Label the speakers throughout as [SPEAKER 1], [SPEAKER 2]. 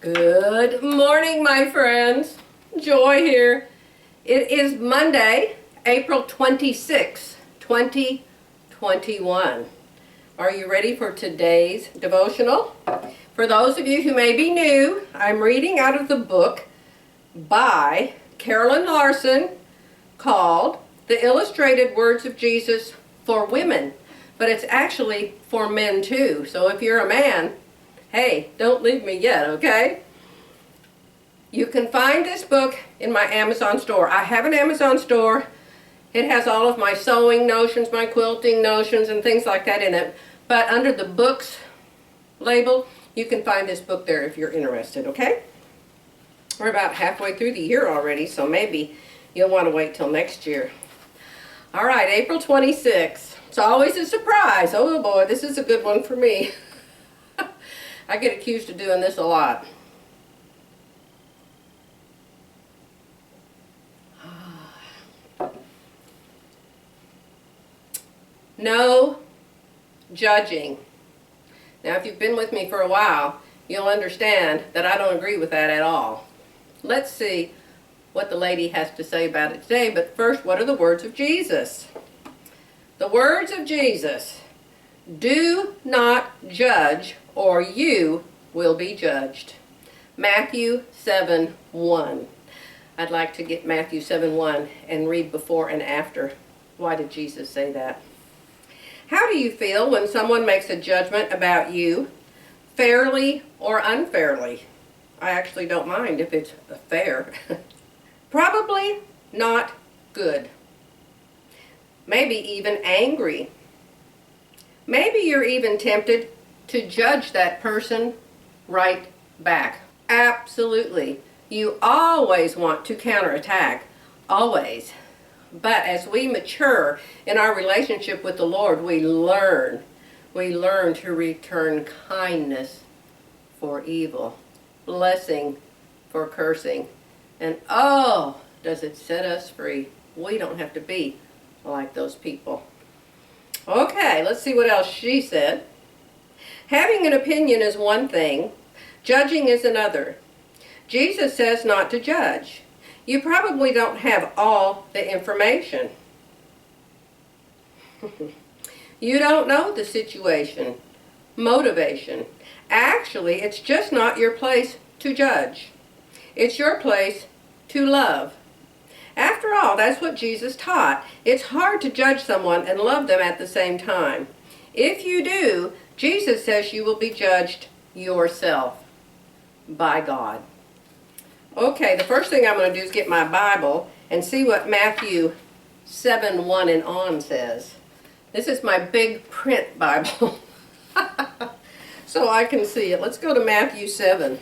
[SPEAKER 1] Good morning, my friends. Joy here. It is Monday, April 26, 2021. Are you ready for today's devotional? For those of you who may be new, I'm reading out of the book by Carolyn Larson called The Illustrated Words of Jesus for Women. But it's actually for men too. So if you're a man, hey, don't leave me yet, okay? You can find this book in my Amazon store. I have an Amazon store. It has all of my sewing notions, my quilting notions, and things like that in it. But under the books label, you can find this book there if you're interested, okay? We're about halfway through the year already, so maybe you'll want to wait till next year. All right, April 26th. It's always a surprise. Oh boy, this is a good one for me. I get accused of doing this a lot. No judging. Now, if you've been with me for a while, you'll understand that I don't agree with that at all. Let's see what the lady has to say about it today, but first, what are the words of Jesus? The words of Jesus: do not judge, or you will be judged. Matthew 7:1. I'd like to get Matthew 7:1 and read before and after. Why did Jesus say that? How do you feel when someone makes a judgment about you, fairly or unfairly? I actually don't mind if it's fair. Probably not good. Maybe even angry. Maybe you're even tempted to judge that person right back. Absolutely. You always want to counterattack. Always. But as we mature in our relationship with the Lord, we learn to return kindness for evil, blessing for cursing. And oh, does it set us free. We don't have to be like those people. Okay, let's see what else she said. Having an opinion is one thing, judging is another. Jesus says not to judge. You probably don't have all the information. You don't know the situation, motivation. Actually, it's just not your place to judge. It's your place to love. After all, that's what Jesus taught. It's hard to judge someone and love them at the same time. If you do, Jesus says you will be judged yourself by God. Okay, the first thing I'm going to do is get my Bible and see what Matthew 7:1 and on says. This is my big print Bible, so I can see it. Let's go to Matthew 7.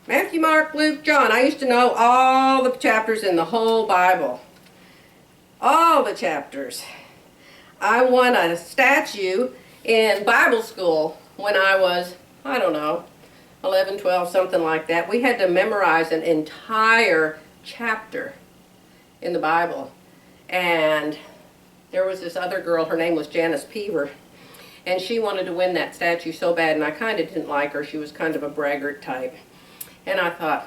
[SPEAKER 1] Matthew, Mark, Luke, John. I used to know all the chapters in the whole Bible. All the chapters. I won a statue in Bible school when I was, I don't know, 11, 12, something like that. We had to memorize an entire chapter in the Bible. And there was this other girl, her name was Janice Peaver, and she wanted to win that statue so bad, and I kind of didn't like her. She was kind of a braggart type. And I thought,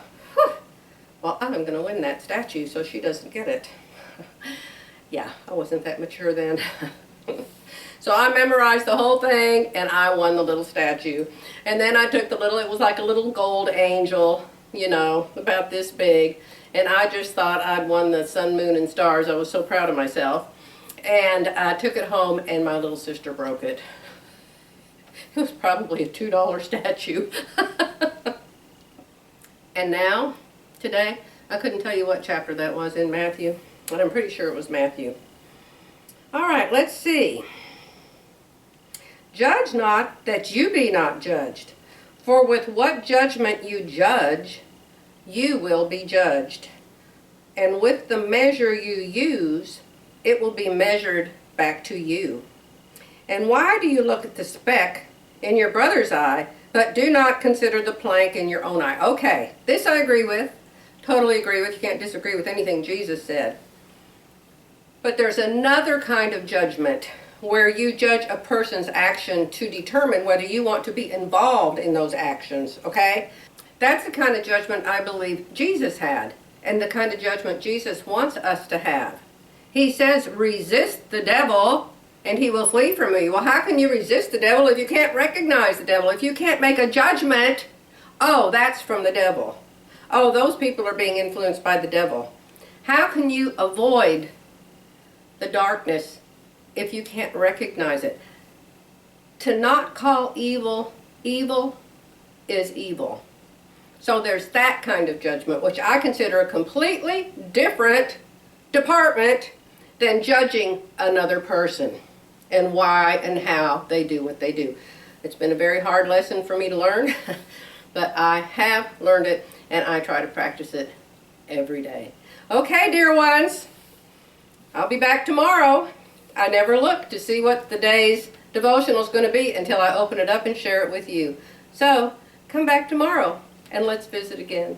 [SPEAKER 1] well, I'm going to win that statue so she doesn't get it. Yeah, I wasn't that mature then. So I memorized the whole thing, and I won the little statue. And then I took the little, it was like a little gold angel, you know, about this big. And I just thought I'd won the sun, moon, and stars. I was so proud of myself. And I took it home, and my little sister broke it. It was probably a $2 statue. And now, today, I couldn't tell you what chapter that was in Matthew, but I'm pretty sure it was Matthew. All right, let's see. Judge not, that you be not judged. For with what judgment you judge, you will be judged. And with the measure you use, it will be measured back to you. And why do you look at the speck in your brother's eye, but do not consider the plank in your own eye? Okay, this I agree with. Totally agree with. You can't disagree with anything Jesus said. But there's another kind of judgment where you judge a person's action to determine whether you want to be involved in those actions, okay? That's the kind of judgment I believe Jesus had, and the kind of judgment Jesus wants us to have. He says, resist the devil, and he will flee from you. Well, how can you resist the devil if you can't recognize the devil? If you can't make a judgment, oh, that's from the devil. Oh, those people are being influenced by the devil. How can you avoid the darkness if you can't recognize it? To not call evil, evil is evil. So there's that kind of judgment, which I consider a completely different department than judging another person and why and how they do what they do. It's been a very hard lesson for me to learn, but I have learned it, and I try to practice it every day. Okay, dear ones, I'll be back tomorrow. I never look to see what the day's devotional is going to be until I open it up and share it with you. So, come back tomorrow, and let's visit again.